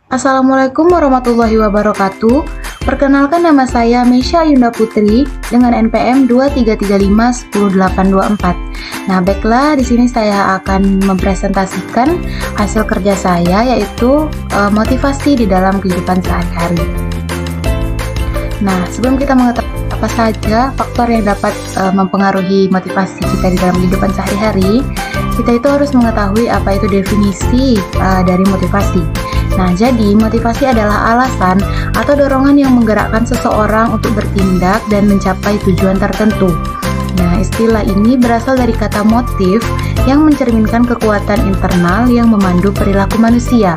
Assalamualaikum warahmatullahi wabarakatuh. Perkenalkan, nama saya Mesya Yunda Putri dengan NPM 23351084. Nah, baiklah, di sini saya akan mempresentasikan hasil kerja saya, yaitu motivasi di dalam kehidupan sehari-hari. Nah, sebelum kita mengetahui apa saja faktor yang dapat mempengaruhi motivasi kita di dalam kehidupan sehari-hari, kita itu harus mengetahui apa itu definisi dari motivasi. Nah, jadi motivasi adalah alasan atau dorongan yang menggerakkan seseorang untuk bertindak dan mencapai tujuan tertentu. Nah, istilah ini berasal dari kata motif yang mencerminkan kekuatan internal yang memandu perilaku manusia.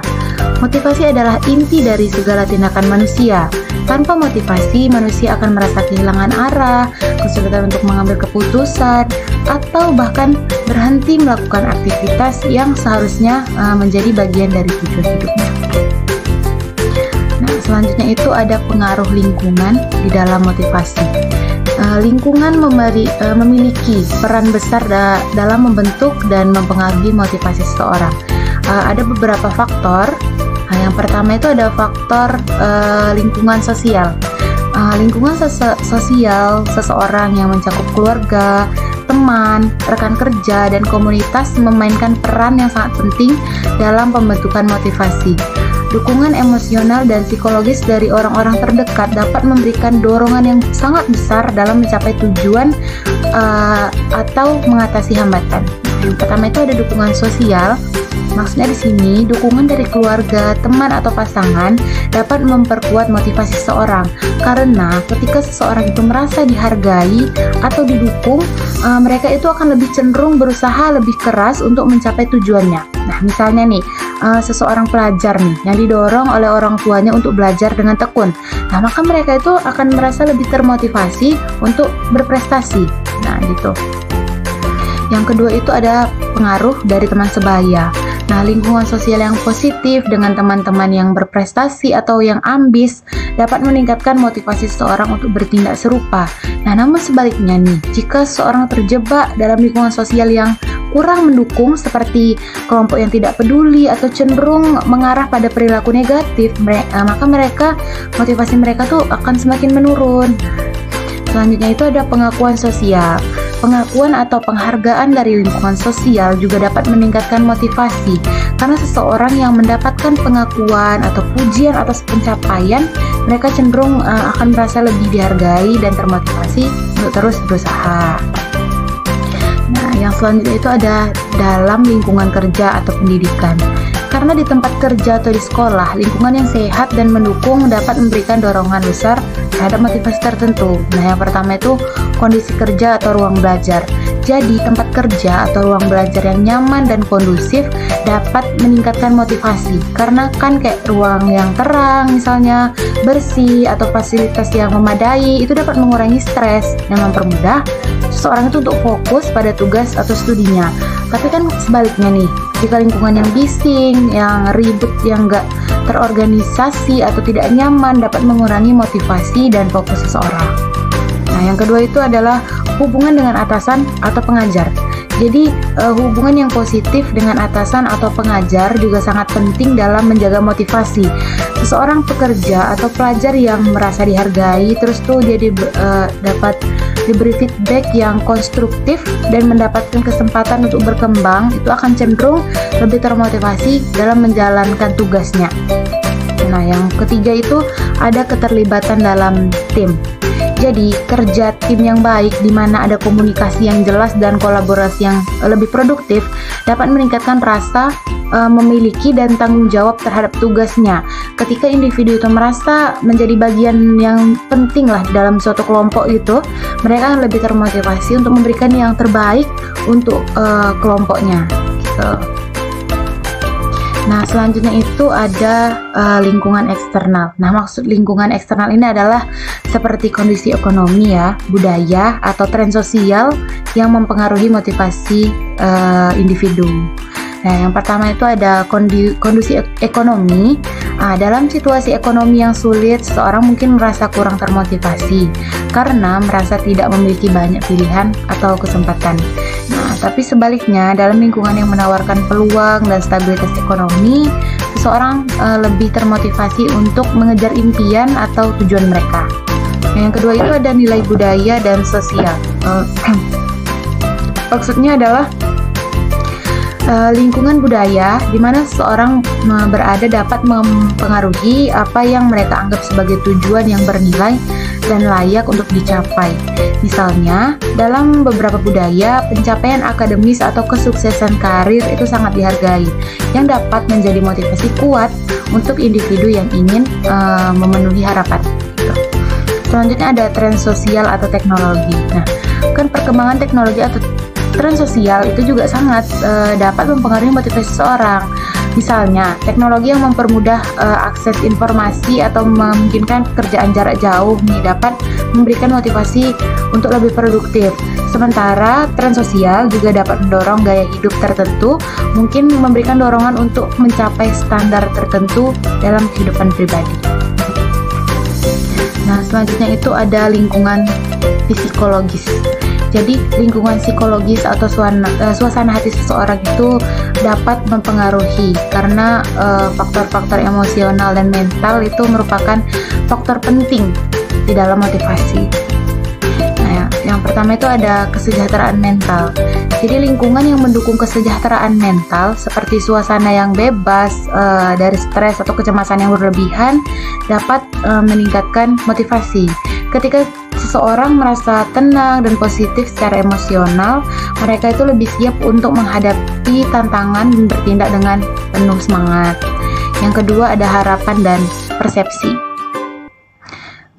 Motivasi adalah inti dari segala tindakan manusia. Tanpa motivasi, manusia akan merasa kehilangan arah, kesulitan untuk mengambil keputusan, atau bahkan berhenti melakukan aktivitas yang seharusnya menjadi bagian dari tujuan hidupnya. Nah, selanjutnya itu ada pengaruh lingkungan di dalam motivasi. Lingkungan memiliki peran besar dalam membentuk dan mempengaruhi motivasi seseorang. Ada beberapa faktor. Yang pertama itu ada faktor lingkungan sosial. Lingkungan sosial seseorang yang mencakup keluarga, teman, rekan kerja, dan komunitas memainkan peran yang sangat penting dalam pembentukan motivasi. Dukungan emosional dan psikologis dari orang-orang terdekat dapat memberikan dorongan yang sangat besar dalam mencapai tujuan atau mengatasi hambatan. Yang pertama itu ada dukungan sosial. Maksudnya di sini, dukungan dari keluarga, teman, atau pasangan dapat memperkuat motivasi seseorang. Karena ketika seseorang itu merasa dihargai atau didukung, mereka itu akan lebih cenderung berusaha lebih keras untuk mencapai tujuannya. Nah, misalnya nih, seseorang pelajar nih yang didorong oleh orang tuanya untuk belajar dengan tekun. Nah, maka mereka itu akan merasa lebih termotivasi untuk berprestasi. Nah, gitu. Yang kedua itu ada pengaruh dari teman sebaya. Nah, lingkungan sosial yang positif dengan teman-teman yang berprestasi atau yang ambis dapat meningkatkan motivasi seseorang untuk bertindak serupa. Nah, namun sebaliknya nih, jika seseorang terjebak dalam lingkungan sosial yang kurang mendukung seperti kelompok yang tidak peduli atau cenderung mengarah pada perilaku negatif, maka motivasi mereka tuh akan semakin menurun. Selanjutnya itu ada pengakuan sosial. Pengakuan atau penghargaan dari lingkungan sosial juga dapat meningkatkan motivasi, karena seseorang yang mendapatkan pengakuan atau pujian atas pencapaian, mereka cenderung akan merasa lebih dihargai dan termotivasi untuk terus berusaha. Nah, yang selanjutnya itu ada dalam lingkungan kerja atau pendidikan. Karena di tempat kerja atau di sekolah, lingkungan yang sehat dan mendukung dapat memberikan dorongan besar terhadap motivasi tertentu. Nah, yang pertama itu kondisi kerja atau ruang belajar. Jadi, tempat kerja atau ruang belajar yang nyaman dan kondusif dapat meningkatkan motivasi. Karena kan kayak ruang yang terang, misalnya bersih, atau fasilitas yang memadai, itu dapat mengurangi stres dan mempermudah seseorang itu untuk fokus pada tugas atau studinya. Tapi kan sebaliknya nih, jika lingkungan yang bising, yang ribet, yang nggak terorganisasi atau tidak nyaman dapat mengurangi motivasi dan fokus seseorang. Nah, yang kedua itu adalah hubungan dengan atasan atau pengajar. Jadi, hubungan yang positif dengan atasan atau pengajar juga sangat penting dalam menjaga motivasi. Seseorang pekerja atau pelajar yang merasa dihargai, terus tuh dia dapat diberi feedback yang konstruktif dan mendapatkan kesempatan untuk berkembang, itu akan cenderung lebih termotivasi dalam menjalankan tugasnya. Nah, yang ketiga itu ada keterlibatan dalam tim. Jadi, kerja tim yang baik di mana ada komunikasi yang jelas dan kolaborasi yang lebih produktif dapat meningkatkan rasa memiliki dan tanggung jawab terhadap tugasnya. Ketika individu itu merasa menjadi bagian yang penting lah dalam suatu kelompok itu, mereka akan lebih termotivasi untuk memberikan yang terbaik untuk kelompoknya. Gitu. Nah, selanjutnya itu ada lingkungan eksternal. Nah, maksud lingkungan eksternal ini adalah seperti kondisi ekonomi ya, budaya, atau tren sosial yang mempengaruhi motivasi individu. Nah, yang pertama itu ada kondisi ekonomi. Dalam situasi ekonomi yang sulit, seseorang mungkin merasa kurang termotivasi karena merasa tidak memiliki banyak pilihan atau kesempatan. Nah, tapi sebaliknya, dalam lingkungan yang menawarkan peluang dan stabilitas ekonomi, seseorang lebih termotivasi untuk mengejar impian atau tujuan mereka. Nah, yang kedua itu ada nilai budaya dan sosial. Maksudnya adalah lingkungan budaya di mana seseorang berada dapat mempengaruhi apa yang mereka anggap sebagai tujuan yang bernilai dan layak untuk dicapai. Misalnya, dalam beberapa budaya, pencapaian akademis atau kesuksesan karir itu sangat dihargai, yang dapat menjadi motivasi kuat untuk individu yang ingin memenuhi harapan. Selanjutnya ada tren sosial atau teknologi. Nah, kan perkembangan teknologi atau tren sosial itu juga sangat dapat mempengaruhi motivasi seseorang. Misalnya, teknologi yang mempermudah akses informasi atau memungkinkan pekerjaan jarak jauh dapat memberikan motivasi untuk lebih produktif. Sementara, tren sosial juga dapat mendorong gaya hidup tertentu, mungkin memberikan dorongan untuk mencapai standar tertentu dalam kehidupan pribadi. Nah, selanjutnya itu ada lingkungan psikologis. Jadi lingkungan psikologis atau suasana hati seseorang itu dapat mempengaruhi karena faktor-faktor emosional dan mental itu merupakan faktor penting di dalam motivasi. Nah, yang pertama itu ada kesejahteraan mental. Jadi lingkungan yang mendukung kesejahteraan mental seperti suasana yang bebas dari stres atau kecemasan yang berlebihan dapat meningkatkan motivasi. Ketika seseorang merasa tenang dan positif secara emosional, mereka itu lebih siap untuk menghadapi tantangan dan bertindak dengan penuh semangat. Yang kedua ada harapan dan persepsi.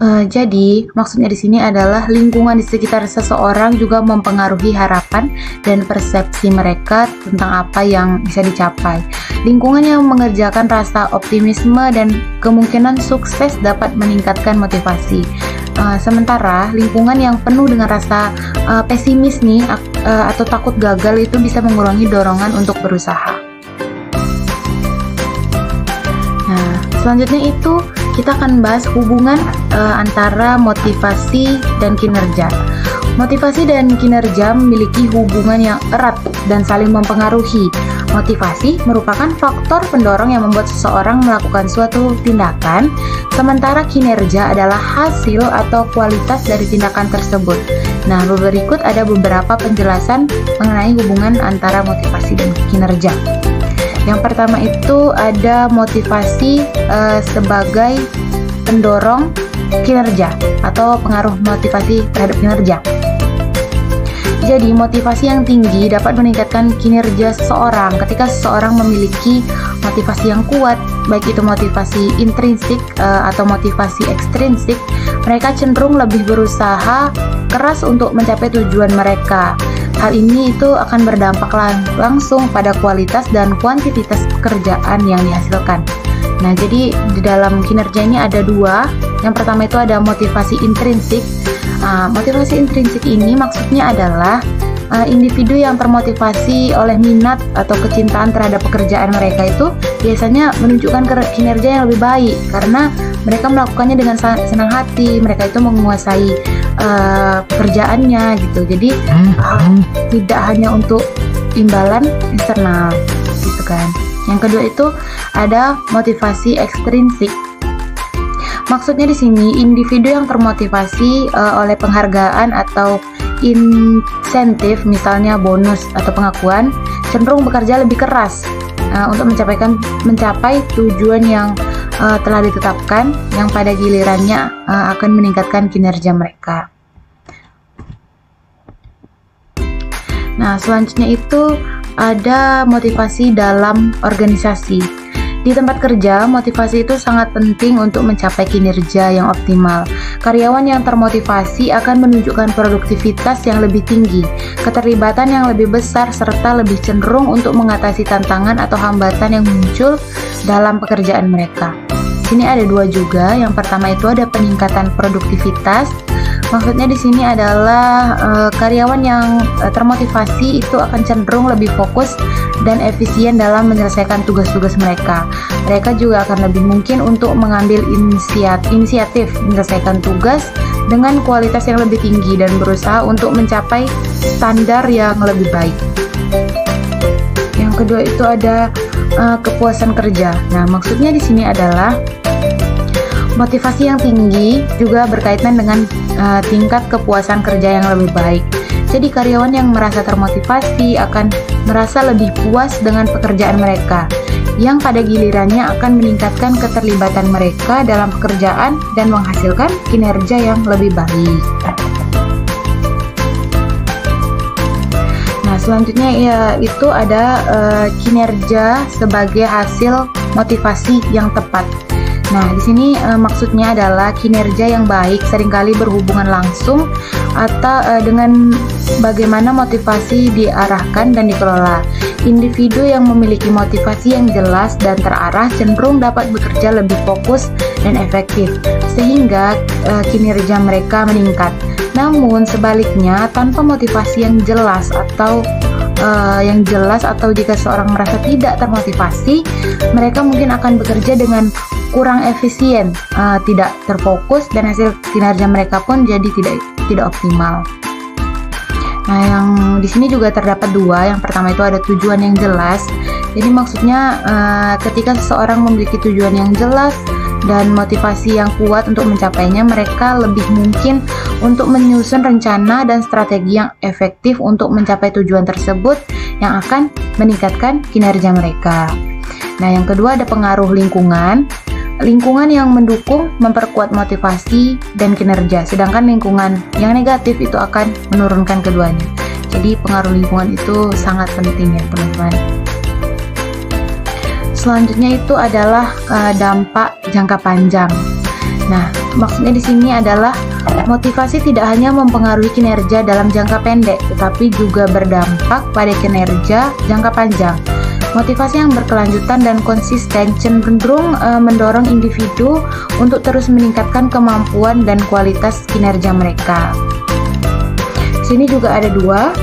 Jadi maksudnya di sini adalah lingkungan di sekitar seseorang juga mempengaruhi harapan dan persepsi mereka tentang apa yang bisa dicapai. Lingkungan yang mengerjakan rasa optimisme dan kemungkinan sukses dapat meningkatkan motivasi. Sementara lingkungan yang penuh dengan rasa pesimis atau takut gagal itu bisa mengurangi dorongan untuk berusaha. Nah, selanjutnya itu kita akan bahas hubungan antara motivasi dan kinerja. Motivasi dan kinerja memiliki hubungan yang erat dan saling mempengaruhi. Motivasi merupakan faktor pendorong yang membuat seseorang melakukan suatu tindakan, sementara kinerja adalah hasil atau kualitas dari tindakan tersebut. Nah, berikut ada beberapa penjelasan mengenai hubungan antara motivasi dan kinerja. Yang pertama itu ada motivasi sebagai pendorong kinerja atau pengaruh motivasi terhadap kinerja. Jadi, motivasi yang tinggi dapat meningkatkan kinerja seseorang. Ketika seseorang memiliki motivasi yang kuat, baik itu motivasi intrinsik atau motivasi ekstrinsik, mereka cenderung lebih berusaha keras untuk mencapai tujuan mereka. Hal ini itu akan berdampak langsung pada kualitas dan kuantitas pekerjaan yang dihasilkan. Nah, jadi di dalam kinerja ini ada dua. Yang pertama itu ada motivasi intrinsik. Motivasi intrinsik ini maksudnya adalah individu yang termotivasi oleh minat atau kecintaan terhadap pekerjaan mereka itu biasanya menunjukkan kinerja yang lebih baik karena mereka melakukannya dengan senang hati, mereka itu menguasai pekerjaannya gitu. Jadi tidak hanya untuk imbalan eksternal gitu kan. Yang kedua itu ada motivasi ekstrinsik. Maksudnya di sini individu yang termotivasi oleh penghargaan atau insentif, misalnya bonus atau pengakuan, cenderung bekerja lebih keras untuk mencapai tujuan yang telah ditetapkan, yang pada gilirannya akan meningkatkan kinerja mereka. Nah, selanjutnya itu ada motivasi dalam organisasi. Di tempat kerja, motivasi itu sangat penting untuk mencapai kinerja yang optimal. Karyawan yang termotivasi akan menunjukkan produktivitas yang lebih tinggi, keterlibatan yang lebih besar, serta lebih cenderung untuk mengatasi tantangan atau hambatan yang muncul dalam pekerjaan mereka. Sini ada dua juga. Yang pertama itu ada peningkatan produktivitas. Maksudnya di sini adalah karyawan yang termotivasi itu akan cenderung lebih fokus dan efisien dalam menyelesaikan tugas-tugas mereka. Mereka juga akan lebih mungkin untuk mengambil inisiatif menyelesaikan tugas dengan kualitas yang lebih tinggi dan berusaha untuk mencapai standar yang lebih baik. Yang kedua itu ada kepuasan kerja. Nah, maksudnya di sini adalah motivasi yang tinggi juga berkaitan dengan tingkat kepuasan kerja yang lebih baik. Jadi karyawan yang merasa termotivasi akan merasa lebih puas dengan pekerjaan mereka, yang pada gilirannya akan meningkatkan keterlibatan mereka dalam pekerjaan dan menghasilkan kinerja yang lebih baik. Nah, selanjutnya itu ada kinerja sebagai hasil motivasi yang tepat. Nah, di sini maksudnya adalah kinerja yang baik seringkali berhubungan langsung atau dengan bagaimana motivasi diarahkan dan dikelola. Individu yang memiliki motivasi yang jelas dan terarah cenderung dapat bekerja lebih fokus dan efektif, sehingga kinerja mereka meningkat. Namun sebaliknya, tanpa motivasi yang jelas atau jika seorang merasa tidak termotivasi, mereka mungkin akan bekerja dengan kurang efisien, tidak terfokus, dan hasil kinerja mereka pun jadi tidak optimal. Nah, yang di sini juga terdapat dua. Yang pertama itu ada tujuan yang jelas. Jadi maksudnya ketika seseorang memiliki tujuan yang jelas dan motivasi yang kuat untuk mencapainya, mereka lebih mungkin untuk menyusun rencana dan strategi yang efektif untuk mencapai tujuan tersebut yang akan meningkatkan kinerja mereka. Nah, yang kedua ada pengaruh lingkungan. Lingkungan yang mendukung memperkuat motivasi dan kinerja, sedangkan lingkungan yang negatif itu akan menurunkan keduanya. Jadi pengaruh lingkungan itu sangat penting ya teman-teman. Selanjutnya itu adalah dampak jangka panjang. Nah, maksudnya di sini adalah motivasi tidak hanya mempengaruhi kinerja dalam jangka pendek, tetapi juga berdampak pada kinerja jangka panjang. Motivasi yang berkelanjutan dan konsisten cenderung mendorong individu untuk terus meningkatkan kemampuan dan kualitas kinerja mereka. Di sini juga ada dua.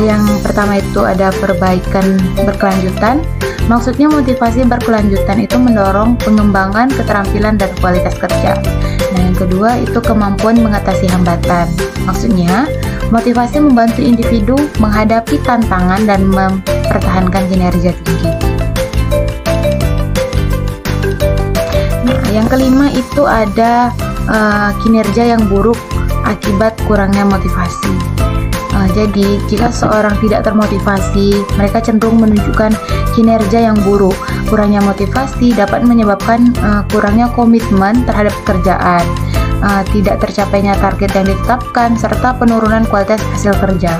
Yang pertama itu ada perbaikan berkelanjutan. Maksudnya motivasi berkelanjutan itu mendorong pengembangan keterampilan dan kualitas kerja. Nah, yang kedua itu kemampuan mengatasi hambatan. Maksudnya, motivasi membantu individu menghadapi tantangan dan mempertahankan kinerja tinggi. Nah, yang kelima itu ada kinerja yang buruk akibat kurangnya motivasi. Jadi, jika seorang tidak termotivasi, mereka cenderung menunjukkan kinerja yang buruk. Kurangnya motivasi dapat menyebabkan kurangnya komitmen terhadap pekerjaan, tidak tercapainya target yang ditetapkan, serta penurunan kualitas hasil kerja.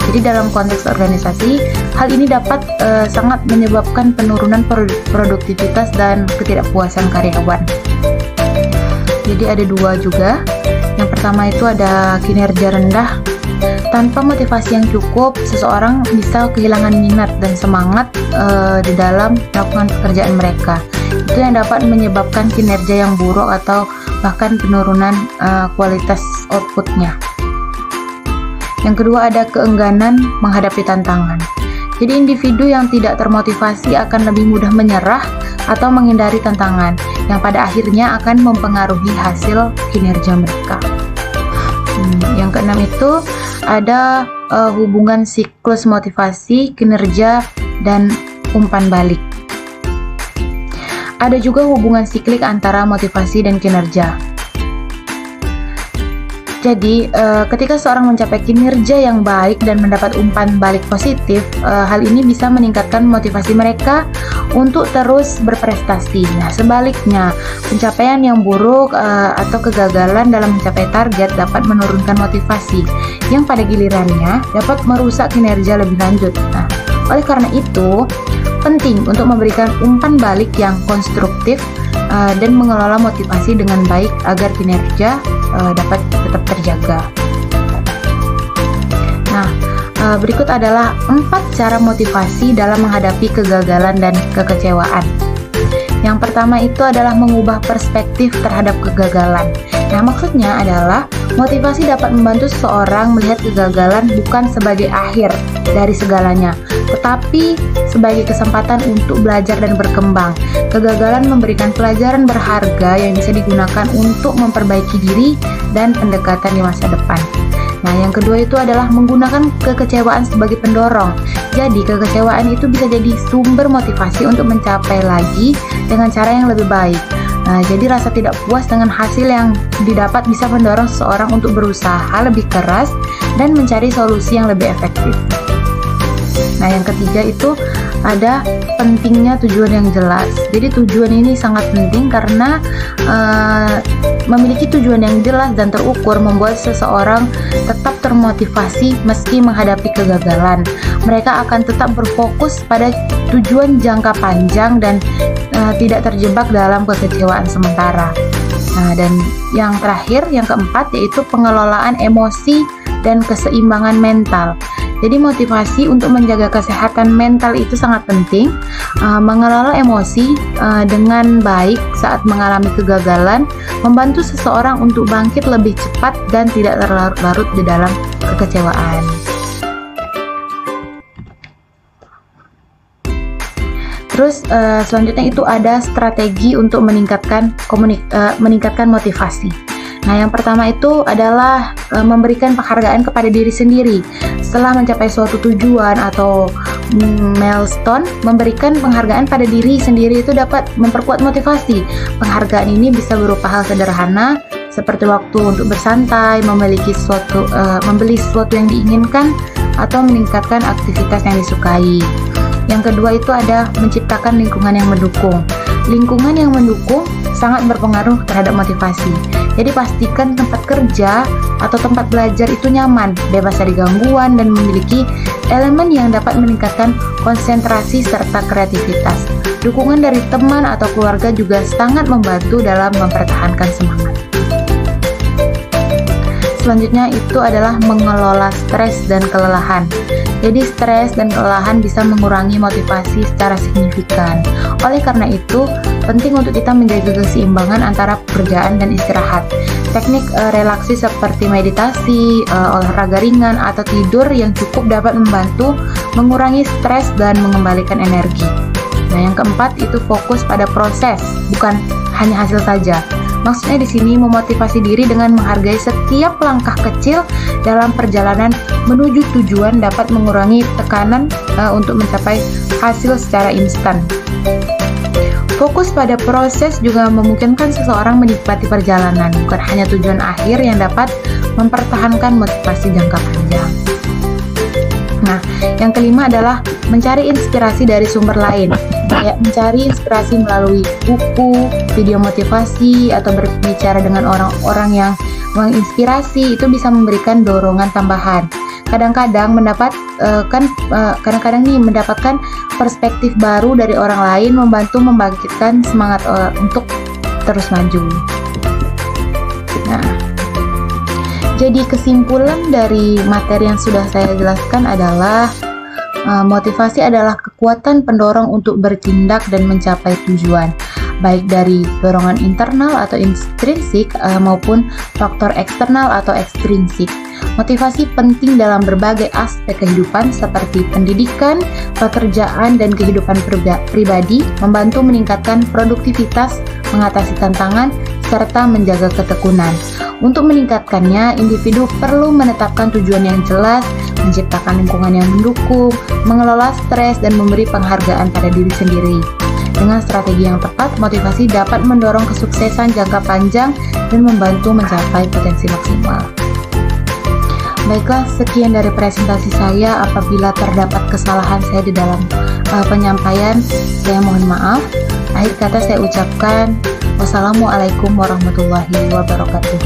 Jadi dalam konteks organisasi, hal ini dapat sangat menyebabkan penurunan produktivitas dan ketidakpuasan karyawan. Jadi ada dua juga. Yang pertama itu ada kinerja rendah. Tanpa motivasi yang cukup, seseorang bisa kehilangan minat dan semangat di dalam melakukan pekerjaan mereka. Itu yang dapat menyebabkan kinerja yang buruk atau bahkan penurunan kualitas outputnya. Yang kedua ada keengganan menghadapi tantangan. Jadi individu yang tidak termotivasi akan lebih mudah menyerah atau menghindari tantangan, yang pada akhirnya akan mempengaruhi hasil kinerja mereka. Yang keenam itu ada hubungan siklus motivasi, kinerja, dan umpan balik. Ada juga hubungan siklik antara motivasi dan kinerja. Jadi, ketika seorang mencapai kinerja yang baik dan mendapat umpan balik positif, hal ini bisa meningkatkan motivasi mereka untuk terus berprestasi. Nah, sebaliknya, pencapaian yang buruk atau kegagalan dalam mencapai target dapat menurunkan motivasi, yang pada gilirannya dapat merusak kinerja lebih lanjut. Nah, oleh karena itu, penting untuk memberikan umpan balik yang konstruktif dan mengelola motivasi dengan baik agar kinerja dapat tetap terjaga. Nah, berikut adalah 4 cara motivasi dalam menghadapi kegagalan dan kekecewaan. Yang pertama itu adalah mengubah perspektif terhadap kegagalan. Nah, maksudnya adalah motivasi dapat membantu seseorang melihat kegagalan bukan sebagai akhir dari segalanya, tetapi sebagai kesempatan untuk belajar dan berkembang. Kegagalan memberikan pelajaran berharga yang bisa digunakan untuk memperbaiki diri dan pendekatan di masa depan. Nah, yang kedua itu adalah menggunakan kekecewaan sebagai pendorong. Jadi, kekecewaan itu bisa jadi sumber motivasi untuk mencapai lagi dengan cara yang lebih baik. Nah, jadi rasa tidak puas dengan hasil yang didapat bisa mendorong seseorang untuk berusaha lebih keras dan mencari solusi yang lebih efektif. Nah, yang ketiga itu ada pentingnya tujuan yang jelas. Jadi tujuan ini sangat penting karena memiliki tujuan yang jelas dan terukur membuat seseorang tetap termotivasi meski menghadapi kegagalan. Mereka akan tetap berfokus pada tujuan jangka panjang dan tidak terjebak dalam kekecewaan sementara. Nah, dan yang terakhir, yang keempat, yaitu pengelolaan emosi dan keseimbangan mental. Jadi motivasi untuk menjaga kesehatan mental itu sangat penting. Mengelola emosi dengan baik saat mengalami kegagalan membantu seseorang untuk bangkit lebih cepat dan tidak terlarut-larut di dalam kekecewaan. Terus selanjutnya itu ada strategi untuk meningkatkan motivasi. Nah, yang pertama itu adalah memberikan penghargaan kepada diri sendiri. Setelah mencapai suatu tujuan atau milestone, memberikan penghargaan pada diri sendiri itu dapat memperkuat motivasi. Penghargaan ini bisa berupa hal sederhana seperti waktu untuk bersantai, membeli sesuatu yang diinginkan, atau meningkatkan aktivitas yang disukai. Yang kedua itu ada menciptakan lingkungan yang mendukung. Lingkungan yang mendukung sangat berpengaruh terhadap motivasi. Jadi pastikan tempat kerja atau tempat belajar itu nyaman, bebas dari gangguan, dan memiliki elemen yang dapat meningkatkan konsentrasi serta kreativitas. Dukungan dari teman atau keluarga juga sangat membantu dalam mempertahankan semangat. Selanjutnya itu adalah mengelola stres dan kelelahan. Jadi stres dan kelelahan bisa mengurangi motivasi secara signifikan. Oleh karena itu, penting untuk kita menjaga keseimbangan antara pekerjaan dan istirahat. Teknik relaksasi seperti meditasi, olahraga ringan, atau tidur yang cukup dapat membantu mengurangi stres dan mengembalikan energi. Nah, yang keempat itu fokus pada proses, bukan hanya hasil saja. Maksudnya di sini memotivasi diri dengan menghargai setiap langkah kecil dalam perjalanan menuju tujuan dapat mengurangi tekanan untuk mencapai hasil secara instan. Fokus pada proses juga memungkinkan seseorang menikmati perjalanan, bukan hanya tujuan akhir yang dapat mempertahankan motivasi jangka panjang. Nah, yang kelima adalah mencari inspirasi dari sumber lain. Kayak mencari inspirasi melalui buku, video motivasi, atau berbicara dengan orang-orang yang menginspirasi itu bisa memberikan dorongan tambahan. Kadang-kadang mendapatkan perspektif baru dari orang lain membantu membangkitkan semangat untuk terus maju. Nah, jadi kesimpulan dari materi yang sudah saya jelaskan adalah motivasi adalah kekuatan pendorong untuk bertindak dan mencapai tujuan, baik dari dorongan internal atau intrinsik maupun faktor eksternal atau ekstrinsik. Motivasi penting dalam berbagai aspek kehidupan seperti pendidikan, pekerjaan, dan kehidupan pribadi, membantu meningkatkan produktivitas, mengatasi tantangan, serta menjaga ketekunan. Untuk meningkatkannya, individu perlu menetapkan tujuan yang jelas, menciptakan lingkungan yang mendukung, mengelola stres, dan memberi penghargaan pada diri sendiri. Dengan strategi yang tepat, motivasi dapat mendorong kesuksesan jangka panjang dan membantu mencapai potensi maksimal. Baiklah, sekian dari presentasi saya. Apabila terdapat kesalahan saya di dalam penyampaian, saya mohon maaf. Akhir kata saya ucapkan wassalamualaikum warahmatullahi wabarakatuh.